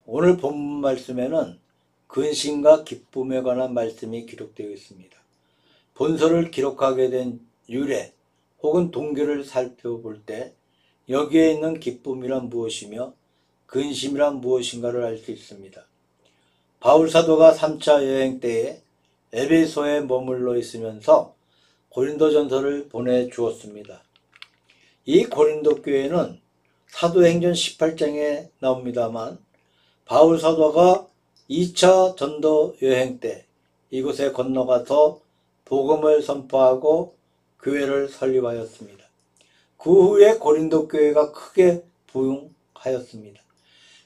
오늘 본문 말씀에는 근심과 기쁨에 관한 말씀이 기록되어 있습니다. 본서를 기록하게 된 유래 혹은 동기를 살펴볼 때 여기에 있는 기쁨이란 무엇이며 근심이란 무엇인가를 알 수 있습니다. 바울 사도가 3차 여행 때에 에베소에 머물러 있으면서 고린도전서를 보내주었습니다. 이 고린도 교회는 사도행전 18장에 나옵니다만 바울 사도가 2차 전도 여행 때 이곳에 건너가서 복음을 선포하고 교회를 설립하였습니다. 그 후에 고린도 교회가 크게 부흥하였습니다.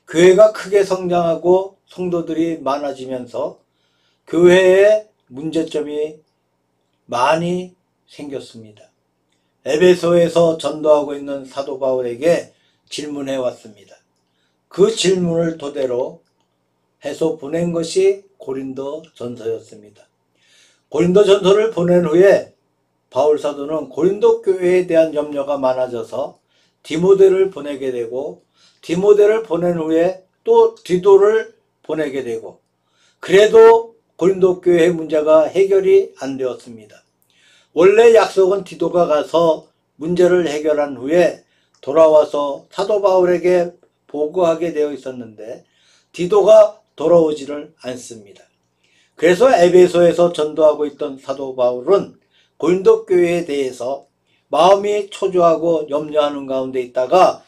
교회가 크게 성장하고 성도들이 많아지면서 교회에 문제점이 많이 생겼습니다. 에베소에서 전도하고 있는 사도 바울에게 질문해 왔습니다. 그 질문을 토대로 해서 보낸 것이 고린도 전서였습니다. 고린도 전서를 보낸 후에 바울 사도는 고린도 교회에 대한 염려가 많아져서 디모데를 보내게 되고 디모데를 보낸 후에 또 디도를 보내게 되고 그래도 고린도 교회의 문제가 해결이 안 되었습니다. 원래 약속은 디도가 가서 문제를 해결한 후에 돌아와서 사도 바울에게 보고하게 되어 있었는데 디도가 돌아오지를 않습니다. 그래서 에베소에서 전도하고 있던 사도 바울은 고린도 교회에 대해서 마음이 초조하고 염려하는 가운데 있다가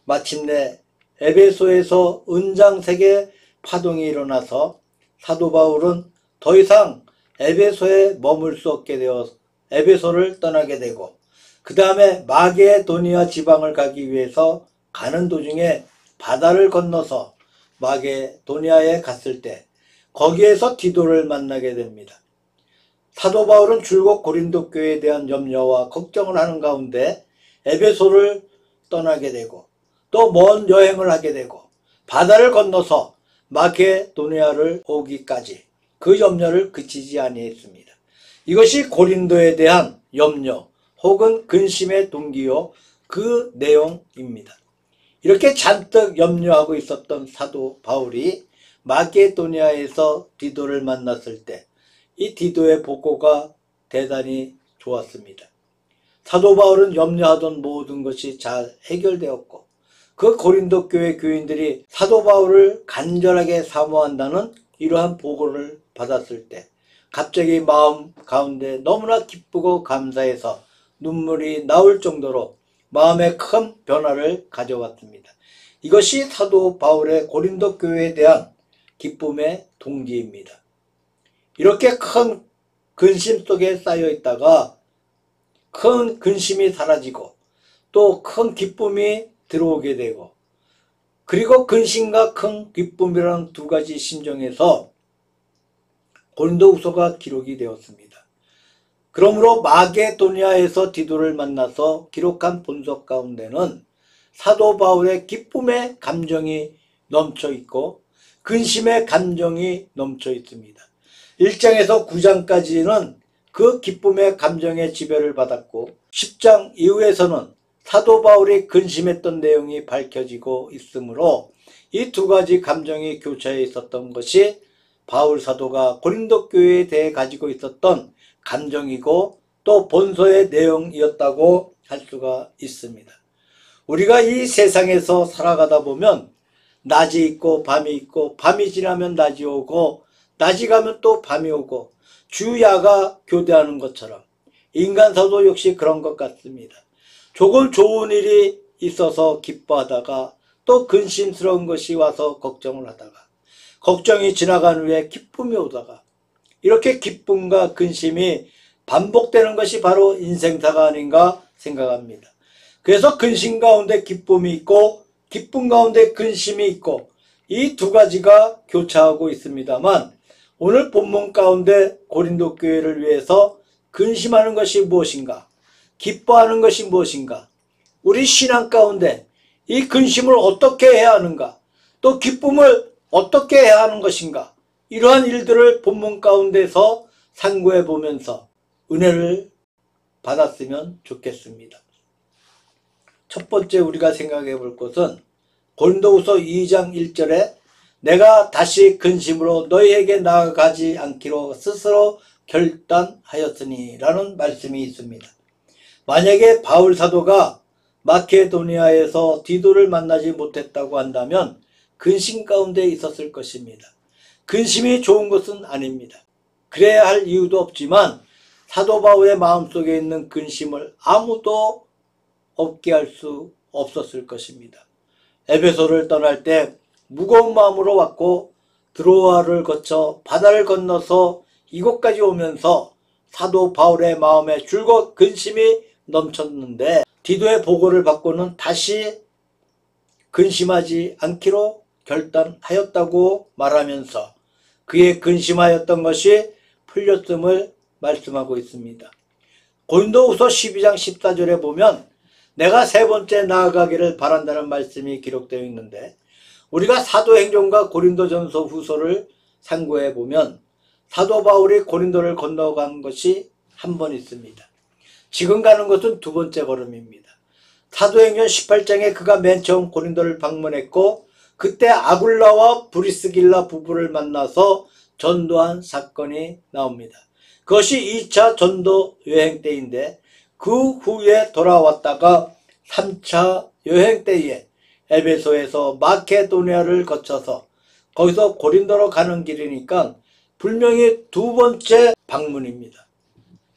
마침내 에베소에서 은장색의 파동이 일어나서 사도 바울은 더 이상 에베소에 머물 수 없게 되어 에베소를 떠나게 되고 그 다음에 마게도니아 지방을 가기 위해서 가는 도중에 바다를 건너서 마게도니아에 갔을 때 거기에서 디도를 만나게 됩니다. 사도 바울은 줄곧 고린도 교회에 대한 염려와 걱정을 하는 가운데 에베소를 떠나게 되고 또 먼 여행을 하게 되고 바다를 건너서 마게도니아를 오기까지 그 염려를 그치지 아니했습니다. 이것이 고린도에 대한 염려 혹은 근심의 동기요 그 내용입니다. 이렇게 잔뜩 염려하고 있었던 사도 바울이 마게도니아에서 디도를 만났을 때 이 디도의 보고가 대단히 좋았습니다. 사도 바울은 염려하던 모든 것이 잘 해결되었고 그 고린도 교회 교인들이 사도 바울을 간절하게 사모한다는 이러한 보고를 받았을 때 갑자기 마음 가운데 너무나 기쁘고 감사해서 눈물이 나올 정도로 마음에 큰 변화를 가져왔습니다. 이것이 사도 바울의 고린도 교회에 대한 기쁨의 동기입니다. 이렇게 큰 근심 속에 쌓여 있다가 큰 근심이 사라지고 또 큰 기쁨이 들어오게 되고 그리고 근심과 큰 기쁨이라는 두 가지 심정에서 고린도후서가 기록이 되었습니다. 그러므로 마게도니아에서 디도를 만나서 기록한 본서 가운데는 사도 바울의 기쁨의 감정이 넘쳐 있고 근심의 감정이 넘쳐 있습니다. 1장에서 9장까지는 그 기쁨의 감정의 지배를 받았고 10장 이후에서는 사도 바울이 근심했던 내용이 밝혀지고 있으므로 이 두 가지 감정이 교차해 있었던 것이 바울 사도가 고린도 교회에 대해 가지고 있었던 감정이고 또 본서의 내용이었다고 할 수가 있습니다. 우리가 이 세상에서 살아가다 보면 낮이 있고 밤이 있고 밤이 지나면 낮이 오고 낮이 가면 또 밤이 오고 주야가 교대하는 것처럼 인간사도 역시 그런 것 같습니다. 조금 좋은 일이 있어서 기뻐하다가 또 근심스러운 것이 와서 걱정을 하다가 걱정이 지나간 후에 기쁨이 오다가 이렇게 기쁨과 근심이 반복되는 것이 바로 인생사가 아닌가 생각합니다. 그래서 근심 가운데 기쁨이 있고 기쁨 가운데 근심이 있고 이 두 가지가 교차하고 있습니다만 오늘 본문 가운데 고린도 교회를 위해서 근심하는 것이 무엇인가? 기뻐하는 것이 무엇인가? 우리 신앙 가운데 이 근심을 어떻게 해야 하는가? 또 기쁨을 어떻게 해야 하는 것인가? 이러한 일들을 본문 가운데서 상고해 보면서 은혜를 받았으면 좋겠습니다. 첫 번째 우리가 생각해 볼 것은 고린도후서 2장 1절에 내가 다시 근심으로 너희에게 나아가지 않기로 스스로 결단하였으니 라는 말씀이 있습니다. 만약에 바울 사도가 마케도니아에서 디도를 만나지 못했다고 한다면 근심 가운데 있었을 것입니다. 근심이 좋은 것은 아닙니다. 그래야 할 이유도 없지만 사도 바울의 마음속에 있는 근심을 아무도 없게 할 수 없었을 것입니다. 에베소를 떠날 때 무거운 마음으로 왔고 드로아를 거쳐 바다를 건너서 이곳까지 오면서 사도 바울의 마음에 줄곧 근심이 넘쳤는데 디도의 보고를 받고는 다시 근심하지 않기로 결단하였다고 말하면서 그의 근심하였던 것이 풀렸음을 말씀하고 있습니다. 고린도후서 12장 14절에 보면 내가 세 번째 나아가기를 바란다는 말씀이 기록되어 있는데 우리가 사도행전과 고린도전서 후서를 참고해 보면 사도 바울이 고린도를 건너간 것이 한 번 있습니다. 지금 가는 것은 두 번째 걸음입니다. 사도행전 18장에 그가 맨 처음 고린도를 방문했고 그때 아굴라와 브리스길라 부부를 만나서 전도한 사건이 나옵니다. 그것이 2차 전도 여행 때인데 그 후에 돌아왔다가 3차 여행 때에 에베소에서 마케도니아를 거쳐서 거기서 고린도로 가는 길이니까 분명히 두 번째 방문입니다.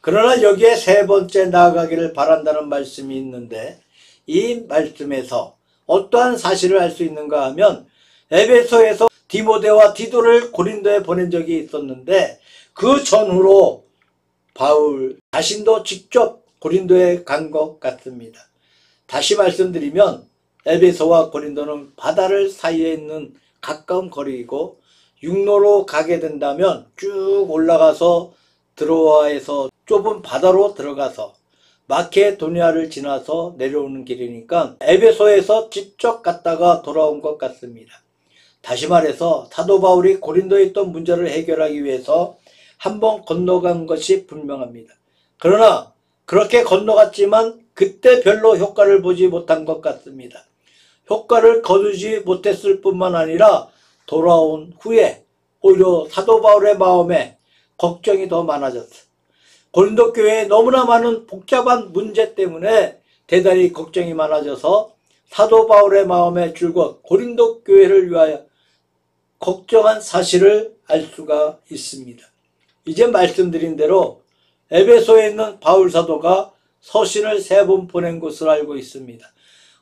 그러나 여기에 세 번째 나아가기를 바란다는 말씀이 있는데 이 말씀에서 어떠한 사실을 알 수 있는가 하면 에베소에서 디모데와 디도를 고린도에 보낸 적이 있었는데 그 전후로 바울 자신도 직접 고린도에 간 것 같습니다. 다시 말씀드리면 에베소와 고린도는 바다를 사이에 있는 가까운 거리이고 육로로 가게 된다면 쭉 올라가서 드로아에서 좁은 바다로 들어가서 마케도니아를 지나서 내려오는 길이니까 에베소에서 직접 갔다가 돌아온 것 같습니다. 다시 말해서 사도 바울이 고린도에 있던 문제를 해결하기 위해서 한번 건너간 것이 분명합니다. 그러나 그렇게 건너갔지만 그때 별로 효과를 보지 못한 것 같습니다. 효과를 거두지 못했을 뿐만 아니라 돌아온 후에 오히려 사도 바울의 마음에 걱정이 더 많아졌어요. 고린도 교회에 너무나 많은 복잡한 문제 때문에 대단히 걱정이 많아져서 사도 바울의 마음에 줄곧 고린도 교회를 위하여 걱정한 사실을 알 수가 있습니다. 이제 말씀드린 대로 에베소에 있는 바울 사도가 서신을 3번 보낸 것으로 알고 있습니다.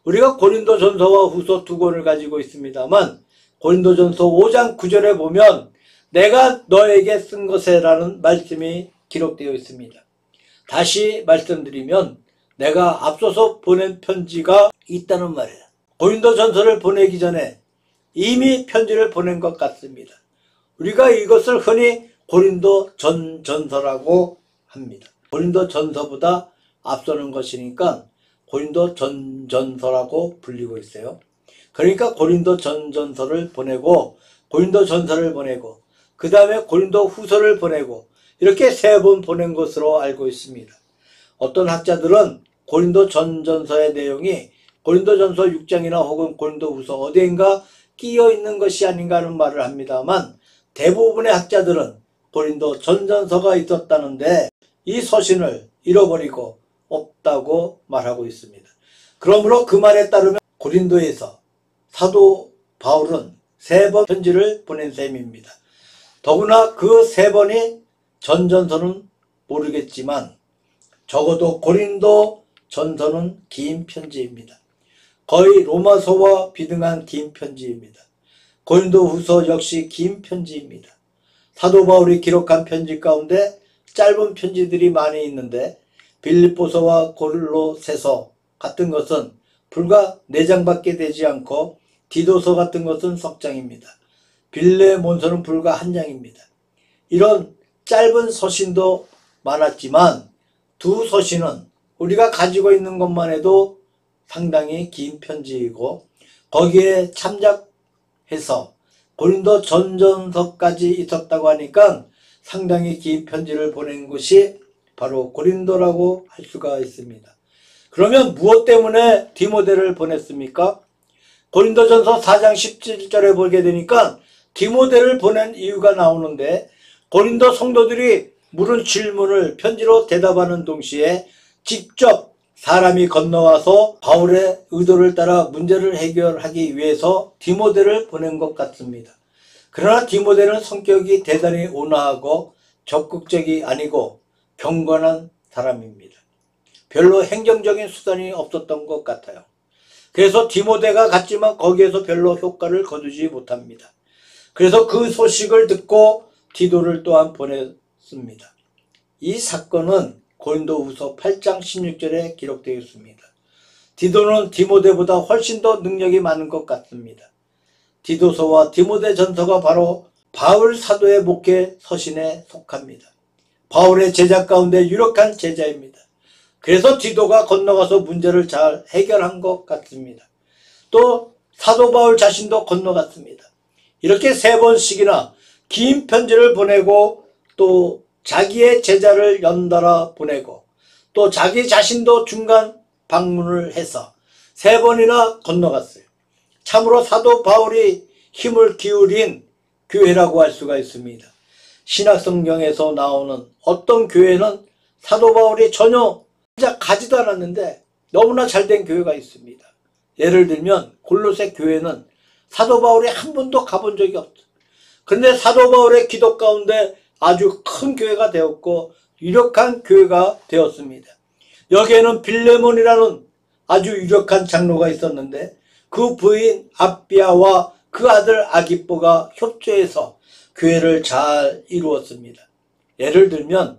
우리가 고린도전서와 후서 2권을 가지고 있습니다만 고린도전서 5장 9절에 보면 내가 너에게 쓴 것에 라는 말씀이 기록되어 있습니다. 다시 말씀드리면 내가 앞서서 보낸 편지가 있다는 말이에요. 고린도전서를 보내기 전에 이미 편지를 보낸 것 같습니다. 우리가 이것을 흔히 고린도 전전서라고 합니다. 고린도 전서보다 앞서는 것이니까 고린도 전전서라고 불리고 있어요. 그러니까 고린도 전전서를 보내고 고린도 전서를 보내고 그 다음에 고린도 후서를 보내고 이렇게 3번 보낸 것으로 알고 있습니다. 어떤 학자들은 고린도 전전서의 내용이 고린도전서 6장이나 혹은 고린도 후서 어디인가 끼어 있는 것이 아닌가 하는 말을 합니다만 대부분의 학자들은 고린도 전전서가 있었다는데 이 서신을 잃어버리고 없다고 말하고 있습니다. 그러므로 그 말에 따르면 고린도에서 사도 바울은 3번 편지를 보낸 셈입니다. 더구나 그 3번이 전전서는 모르겠지만 적어도 고린도 전서는 긴 편지입니다. 거의 로마서와 비등한 긴 편지입니다. 고린도 후서 역시 긴 편지입니다. 사도 바울이 기록한 편지 가운데 짧은 편지들이 많이 있는데 빌립보서와 고릴로새서 같은 것은 불과 4장밖에 되지 않고 디도서 같은 것은 석 장입니다. 빌레몬서는 불과 1장입니다. 이런 짧은 서신도 많았지만 두 서신은 우리가 가지고 있는 것만 해도 상당히 긴 편지이고 거기에 참작해서 고린도 전전서까지 있었다고 하니까 상당히 긴 편지를 보낸 것이 바로 고린도라고 할 수가 있습니다. 그러면 무엇 때문에 디모데를 보냈습니까? 고린도전서 4장 17절에 보게 되니까 디모데를 보낸 이유가 나오는데, 고린도 성도들이 물은 질문을 편지로 대답하는 동시에 직접 사람이 건너와서 바울의 의도를 따라 문제를 해결하기 위해서 디모데를 보낸 것 같습니다. 그러나 디모데는 성격이 대단히 온화하고 적극적이 아니고 경건한 사람입니다. 별로 행정적인 수단이 없었던 것 같아요. 그래서 디모데가 갔지만 거기에서 별로 효과를 거두지 못합니다. 그래서 그 소식을 듣고 디도를 또한 보냈습니다. 이 사건은 고린도후서 8장 16절에 기록되어 있습니다. 디도는 디모데보다 훨씬 더 능력이 많은 것 같습니다. 디도서와 디모데전서가 바로 바울 사도의 목회 서신에 속합니다. 바울의 제자 가운데 유력한 제자입니다. 그래서 디도가 건너가서 문제를 잘 해결한 것 같습니다. 또 사도 바울 자신도 건너갔습니다. 이렇게 3번씩이나 긴 편지를 보내고 또 자기의 제자를 연달아 보내고 또 자기 자신도 중간 방문을 해서 3번이나 건너갔어요. 참으로 사도 바울이 힘을 기울인 교회라고 할 수가 있습니다. 신약성경에서 나오는 어떤 교회는 사도 바울이 전혀 가지도 않았는데 너무나 잘된 교회가 있습니다. 예를 들면 골로새 교회는 사도 바울이 한 번도 가본 적이 없어요. 그런데 사도 바울의 기도 가운데 아주 큰 교회가 되었고 유력한 교회가 되었습니다. 여기에는 빌레몬이라는 아주 유력한 장로가 있었는데 그 부인 아비아와 그 아들 아기뽀가 협조해서 교회를 잘 이루었습니다. 예를 들면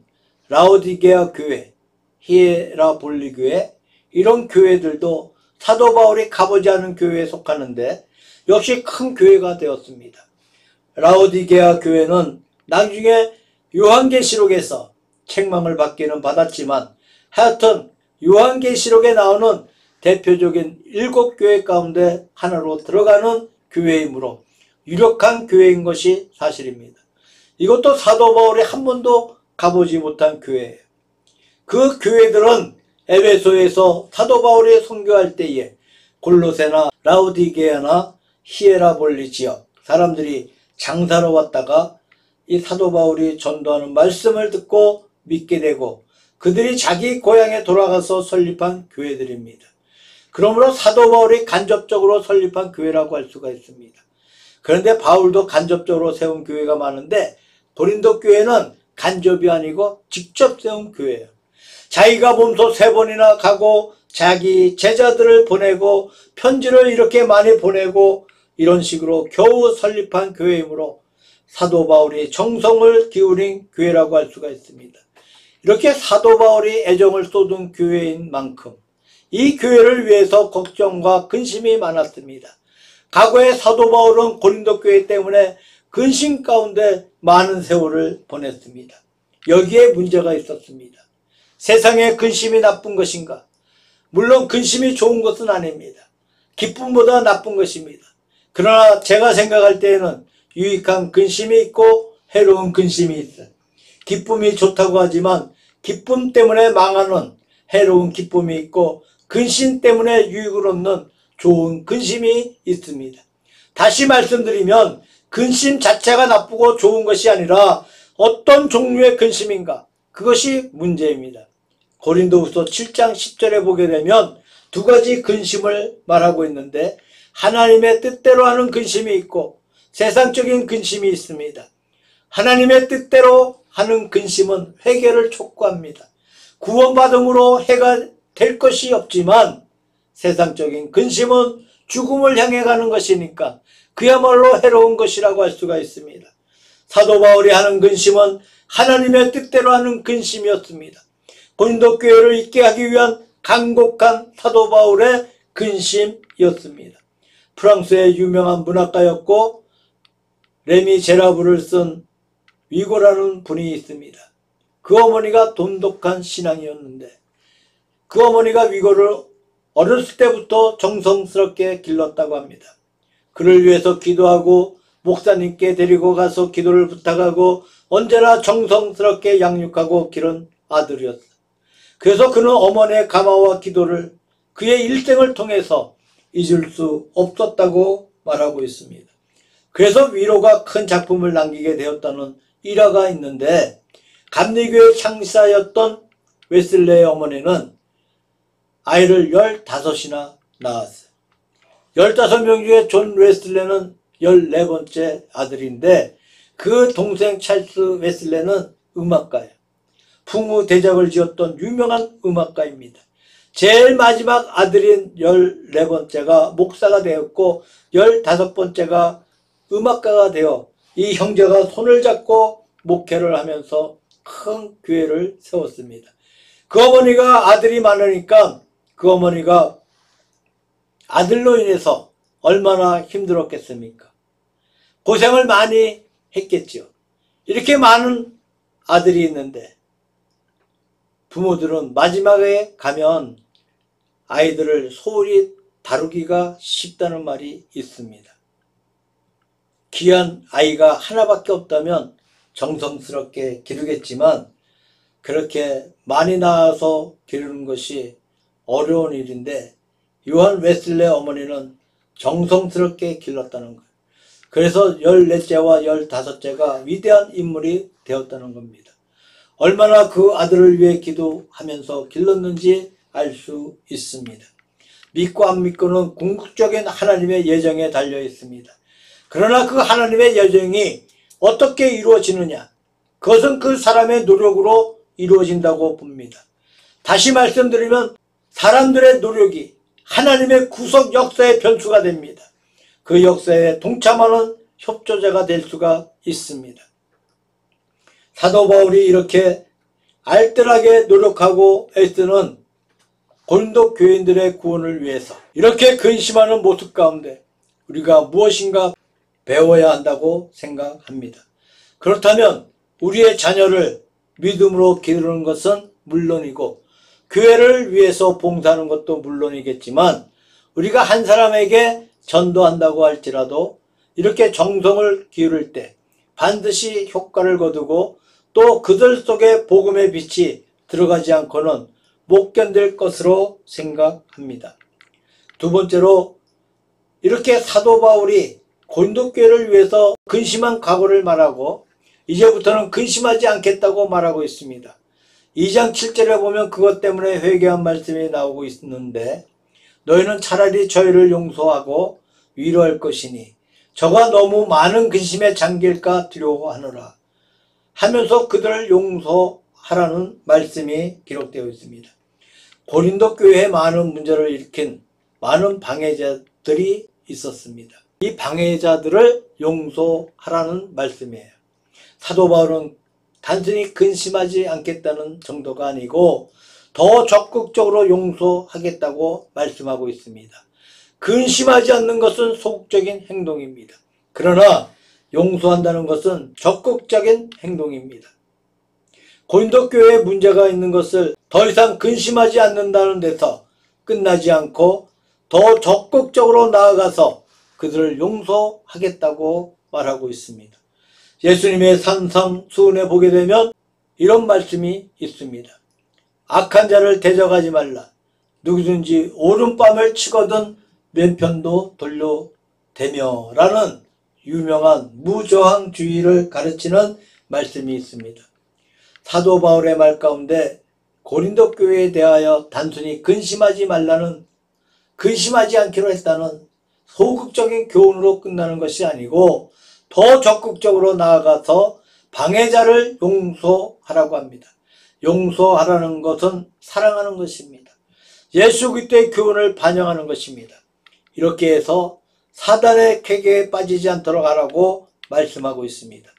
라오디게아 교회, 히에라볼리 교회, 이런 교회들도 사도 바울이 가보지 않은 교회에 속하는데 역시 큰 교회가 되었습니다. 라오디게아 교회는 나중에 요한계시록에서 책망을 받기는 받았지만 하여튼 요한계시록에 나오는 대표적인 7교회 가운데 하나로 들어가는 교회이므로 유력한 교회인 것이 사실입니다. 이것도 사도 바울이 한 번도 가보지 못한 교회예요. 그 교회들은 에베소에서 사도 바울이 선교할 때에 골로새나 라오디게아나 히에라볼리 지역 사람들이 장사로 왔다가 이 사도 바울이 전도하는 말씀을 듣고 믿게 되고 그들이 자기 고향에 돌아가서 설립한 교회들입니다. 그러므로 사도 바울이 간접적으로 설립한 교회라고 할 수가 있습니다. 그런데 바울도 간접적으로 세운 교회가 많은데 고린도 교회는 간접이 아니고 직접 세운 교회예요. 자기가 몸소 3번이나 가고 자기 제자들을 보내고 편지를 이렇게 많이 보내고 이런 식으로 겨우 설립한 교회이므로 사도 바울이 정성을 기울인 교회라고 할 수가 있습니다. 이렇게 사도 바울이 애정을 쏟은 교회인 만큼 이 교회를 위해서 걱정과 근심이 많았습니다. 과거에 사도 바울은 고린도 교회 때문에 근심 가운데 많은 세월을 보냈습니다. 여기에 문제가 있었습니다. 세상에 근심이 나쁜 것인가? 물론 근심이 좋은 것은 아닙니다. 기쁨보다 나쁜 것입니다. 그러나 제가 생각할 때에는 유익한 근심이 있고 해로운 근심이 있어요. 기쁨이 좋다고 하지만 기쁨 때문에 망하는 해로운 기쁨이 있고 근심 때문에 유익을 얻는 좋은 근심이 있습니다. 다시 말씀드리면 근심 자체가 나쁘고 좋은 것이 아니라 어떤 종류의 근심인가? 그것이 문제입니다. 고린도후서 7장 10절에 보게 되면 2가지 근심을 말하고 있는데 하나님의 뜻대로 하는 근심이 있고 세상적인 근심이 있습니다. 하나님의 뜻대로 하는 근심은 회개를 촉구합니다. 구원받음으로 해가 될 것이 없지만 세상적인 근심은 죽음을 향해 가는 것이니까 그야말로 해로운 것이라고 할 수가 있습니다. 사도 바울이 하는 근심은 하나님의 뜻대로 하는 근심이었습니다. 고린도 교회를 있게 하기 위한 간곡한 사도 바울의 근심이었습니다. 프랑스의 유명한 문학가였고 레미 제라블을 쓴 위고라는 분이 있습니다. 그 어머니가 돈독한 신앙이었는데 그 어머니가 위고를 어렸을 때부터 정성스럽게 길렀다고 합니다. 그를 위해서 기도하고 목사님께 데리고 가서 기도를 부탁하고 언제나 정성스럽게 양육하고 기른 아들이었어요. 그래서 그는 어머니의 감화와 기도를 그의 일생을 통해서 잊을 수 없었다고 말하고 있습니다. 그래서 위로가 큰 작품을 남기게 되었다는 일화가 있는데, 감리교의 창시자였던 웨슬레의 어머니는 아이를 15이나 낳았어요. 15명 중에 존 웨슬레는 14번째 아들인데, 그 동생 찰스 웨슬레는 음악가예요. 풍우대작을 지었던 유명한 음악가입니다. 제일 마지막 아들인 14번째가 목사가 되었고 15번째가 음악가가 되어 이 형제가 손을 잡고 목회를 하면서 큰 교회를 세웠습니다. 그 어머니가 아들이 많으니까 그 어머니가 아들로 인해서 얼마나 힘들었겠습니까? 고생을 많이 했겠죠. 이렇게 많은 아들이 있는데 부모들은 마지막에 가면 아이들을 소홀히 다루기가 쉽다는 말이 있습니다. 귀한 아이가 하나밖에 없다면 정성스럽게 기르겠지만 그렇게 많이 낳아서 기르는 것이 어려운 일인데 요한 웨슬레 어머니는 정성스럽게 길렀다는 거예요. 그래서 14째와 15째가 위대한 인물이 되었다는 겁니다. 얼마나 그 아들을 위해 기도하면서 길렀는지 알 수 있습니다. 믿고 안 믿고는 궁극적인 하나님의 예정에 달려 있습니다. 그러나 그 하나님의 예정이 어떻게 이루어지느냐? 그것은 그 사람의 노력으로 이루어진다고 봅니다. 다시 말씀드리면 사람들의 노력이 하나님의 구속 역사의 변수가 됩니다. 그 역사에 동참하는 협조자가 될 수가 있습니다. 사도 바울이 이렇게 알뜰하게 노력하고 애쓰는 고린도 교인들의 구원을 위해서 이렇게 근심하는 모습 가운데 우리가 무엇인가 배워야 한다고 생각합니다. 그렇다면 우리의 자녀를 믿음으로 기르는 것은 물론이고 교회를 위해서 봉사하는 것도 물론이겠지만 우리가 한 사람에게 전도한다고 할지라도 이렇게 정성을 기울일 때 반드시 효과를 거두고 또 그들 속에 복음의 빛이 들어가지 않고는 못 견딜 것으로 생각합니다. 두 번째로 이렇게 사도 바울이 고린도 교회를 위해서 근심한 각오를 말하고 이제부터는 근심하지 않겠다고 말하고 있습니다. 2장 7절에 보면 그것 때문에 회개한 말씀이 나오고 있는데 너희는 차라리 저희를 용서하고 위로할 것이니 저가 너무 많은 근심에 잠길까 두려워하노라 하면서 그들을 용서하라는 말씀이 기록되어 있습니다. 고린도 교회에 많은 문제를 일으킨 많은 방해자들이 있었습니다. 이 방해자들을 용서하라는 말씀이에요. 사도 바울은 단순히 근심하지 않겠다는 정도가 아니고 더 적극적으로 용서하겠다고 말씀하고 있습니다. 근심하지 않는 것은 소극적인 행동입니다. 그러나 용서한다는 것은 적극적인 행동입니다. 고린도 교회에 문제가 있는 것을 더 이상 근심하지 않는다는 데서 끝나지 않고 더 적극적으로 나아가서 그들을 용서하겠다고 말하고 있습니다. 예수님의 산상수훈에 보게 되면 이런 말씀이 있습니다. 악한 자를 대적하지 말라. 누구든지 오른밤을 치거든 왼편도 돌려대며 라는 유명한 무저항주의를 가르치는 말씀이 있습니다. 사도 바울의 말 가운데 고린도 교회에 대하여 단순히 근심하지 않기로 했다는 소극적인 교훈으로 끝나는 것이 아니고 더 적극적으로 나아가서 방해자를 용서하라고 합니다. 용서하라는 것은 사랑하는 것입니다. 예수 그리스도의 교훈을 반영하는 것입니다. 이렇게 해서 사단의 쾌계에 빠지지 않도록 하라고 말씀하고 있습니다.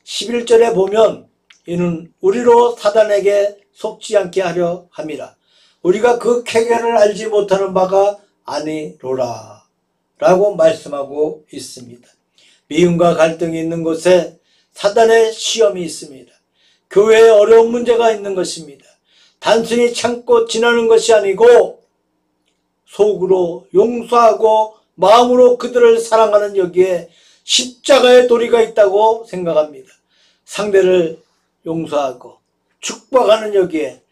11절에 보면 이는 우리로 사단에게 속지 않게 하려 함이라. 우리가 그 쾌계를 알지 못하는 바가 아니로라 라고 말씀하고 있습니다. 미움과 갈등이 있는 곳에 사단의 시험이 있습니다. 교회에 어려운 문제가 있는 것입니다. 단순히 참고 지나는 것이 아니고 속으로 용서하고 마음으로 그들을 사랑하는 여기에 십자가의 도리가 있다고 생각합니다. 상대를 용서하고 축복하는 여기에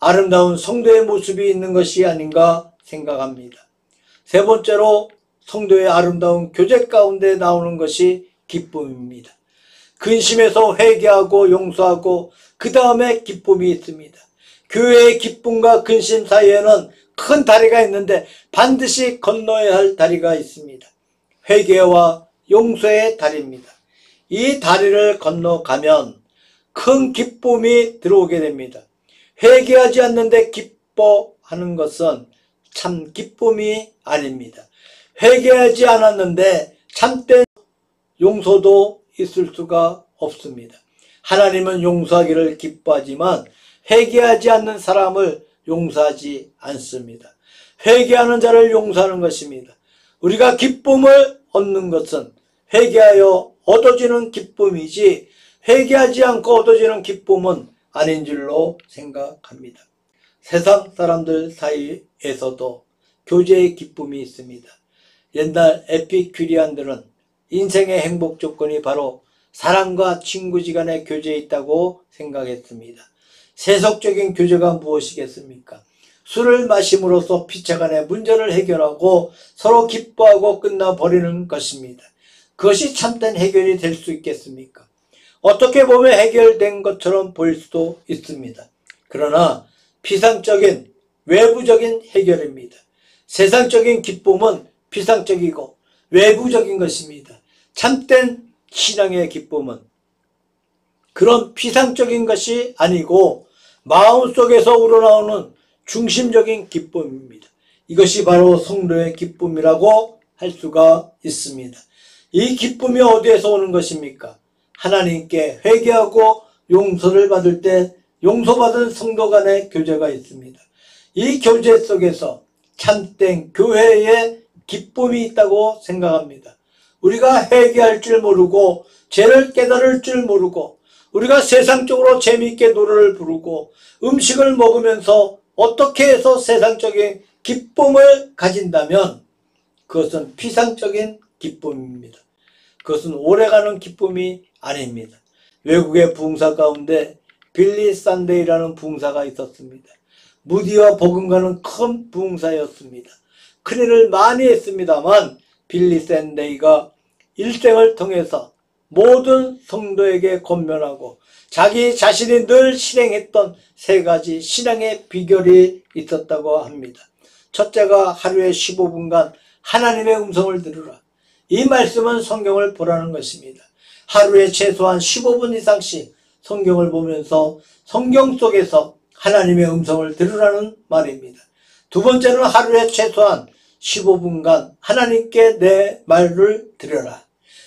아름다운 성도의 모습이 있는 것이 아닌가 생각합니다. 세 번째로 성도의 아름다운 교제 가운데 나오는 것이 기쁨입니다. 근심에서 회개하고 용서하고 그 다음에 기쁨이 있습니다. 교회의 기쁨과 근심 사이에는 큰 다리가 있는데 반드시 건너야 할 다리가 있습니다. 회개와 용서의 다리입니다. 이 다리를 건너가면 큰 기쁨이 들어오게 됩니다. 회개하지 않는데 기뻐하는 것은 참 기쁨이 아닙니다. 회개하지 않았는데 참된 용서도 있을 수가 없습니다. 하나님은 용서하기를 기뻐하지만 회개하지 않는 사람을 용서하지 않습니다. 회개하는 자를 용서하는 것입니다. 우리가 기쁨을 얻는 것은 회개하여 얻어지는 기쁨이지 회개하지 않고 얻어지는 기쁨은 아닌 줄로 생각합니다. 세상 사람들 사이에서도 교제의 기쁨이 있습니다. 옛날 에피큐리안들은 인생의 행복 조건이 바로 사람과 친구지간의 교제에 있다고 생각했습니다. 세속적인 교제가 무엇이겠습니까? 술을 마심으로써 피차간의 문제를 해결하고 서로 기뻐하고 끝나버리는 것입니다. 그것이 참된 해결이 될 수 있겠습니까? 어떻게 보면 해결된 것처럼 보일 수도 있습니다. 그러나 피상적인 외부적인 해결입니다. 세상적인 기쁨은 피상적이고 외부적인 것입니다. 참된 신앙의 기쁨은 그런 피상적인 것이 아니고 마음속에서 우러나오는 중심적인 기쁨입니다. 이것이 바로 성도의 기쁨이라고 할 수가 있습니다. 이 기쁨이 어디에서 오는 것입니까? 하나님께 회개하고 용서를 받을 때 용서받은 성도 간의 교제가 있습니다. 이 교제 속에서 참된 교회의 기쁨이 있다고 생각합니다. 우리가 회개할 줄 모르고 죄를 깨달을 줄 모르고 우리가 세상적으로 재미있게 노래를 부르고 음식을 먹으면서 어떻게 해서 세상적인 기쁨을 가진다면 그것은 피상적인 기쁨입니다. 그것은 오래가는 기쁨이 아닙니다. 외국의 부흥사 가운데 빌리 산데이라는 부흥사가 있었습니다. 무디와 복음가는 큰 부흥사였습니다. 큰일을 많이 했습니다만 빌리 산데이가 일생을 통해서 모든 성도에게 권면하고 자기 자신이 늘 실행했던 세 가지 신앙의 비결이 있었다고 합니다. 첫째가 하루에 15분간 하나님의 음성을 들으라. 이 말씀은 성경을 보라는 것입니다. 하루에 최소한 15분 이상씩 성경을 보면서 성경 속에서 하나님의 음성을 들으라는 말입니다. 두 번째는 하루에 최소한 15분간 하나님께 내 말을 들여라.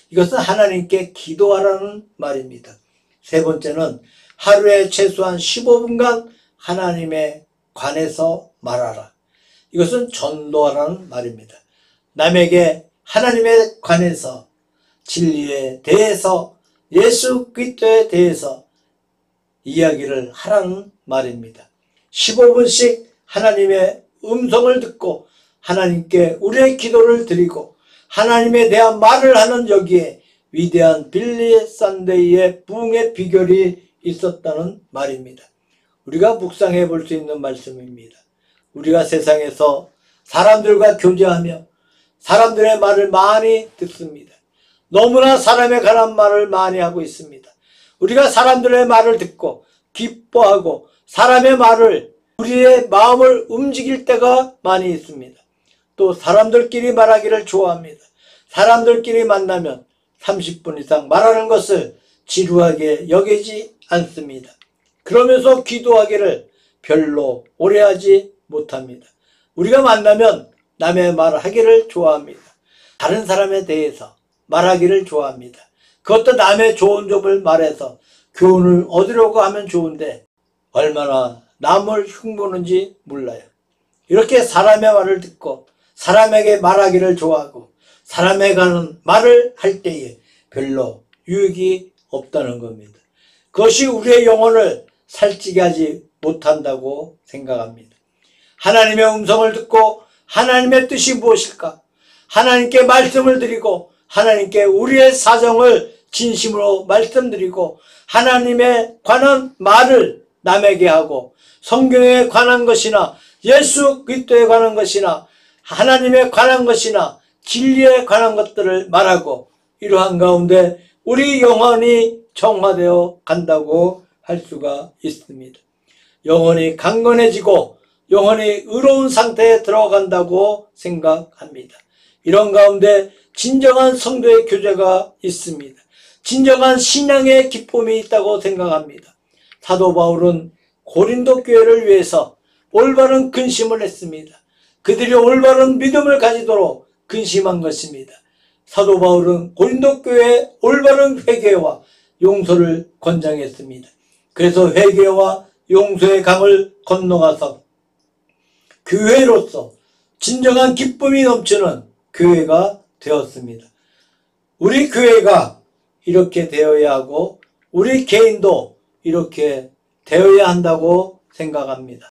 이것은 하나님께 기도하라는 말입니다. 세 번째는 하루에 최소한 15분간 하나님에 관해서 말하라. 이것은 전도하라는 말입니다. 남에게 하나님에 관해서 진리에 대해서 예수 그리스도에 대해서 이야기를 하라는 말입니다. 15분씩 하나님의 음성을 듣고 하나님께 우리의 기도를 드리고 하나님에 대한 말을 하는 여기에 위대한 빌리 산데이의 부흥의 비결이 있었다는 말입니다. 우리가 묵상해 볼 수 있는 말씀입니다. 우리가 세상에서 사람들과 교제하며 사람들의 말을 많이 듣습니다. 너무나 사람에 관한 말을 많이 하고 있습니다. 우리가 사람들의 말을 듣고 기뻐하고 사람의 말을 우리의 마음을 움직일 때가 많이 있습니다. 또 사람들끼리 말하기를 좋아합니다. 사람들끼리 만나면 30분 이상 말하는 것을 지루하게 여기지 않습니다. 그러면서 기도하기를 별로 오래 하지 못합니다. 우리가 만나면 남의 말을 하기를 좋아합니다. 다른 사람에 대해서 말하기를 좋아합니다. 그것도 남의 좋은 점을 말해서 교훈을 얻으려고 하면 좋은데 얼마나 남을 흉보는지 몰라요. 이렇게 사람의 말을 듣고 사람에게 말하기를 좋아하고 사람에 관한 말을 할 때에 별로 유익이 없다는 겁니다. 그것이 우리의 영혼을 살찌게 하지 못한다고 생각합니다. 하나님의 음성을 듣고 하나님의 뜻이 무엇일까? 하나님께 말씀을 드리고 하나님께 우리의 사정을 진심으로 말씀드리고 하나님에 관한 말을 남에게 하고 성경에 관한 것이나 예수 그리스도에 관한 것이나 하나님에 관한 것이나 진리에 관한 것들을 말하고 이러한 가운데 우리 영혼이 정화되어 간다고 할 수가 있습니다. 영혼이 강건해지고 영혼이 의로운 상태에 들어간다고 생각합니다. 이런 가운데 진정한 성도의 교제가 있습니다. 진정한 신앙의 기쁨이 있다고 생각합니다. 사도 바울은 고린도 교회를 위해서 올바른 근심을 했습니다. 그들이 올바른 믿음을 가지도록 근심한 것입니다. 사도 바울은 고린도 교회의 올바른 회개와 용서를 권장했습니다. 그래서 회개와 용서의 강을 건너가서 교회로서 진정한 기쁨이 넘치는 교회가 되었습니다. 우리 교회가 이렇게 되어야 하고 우리 개인도 이렇게 되어야 한다고 생각합니다.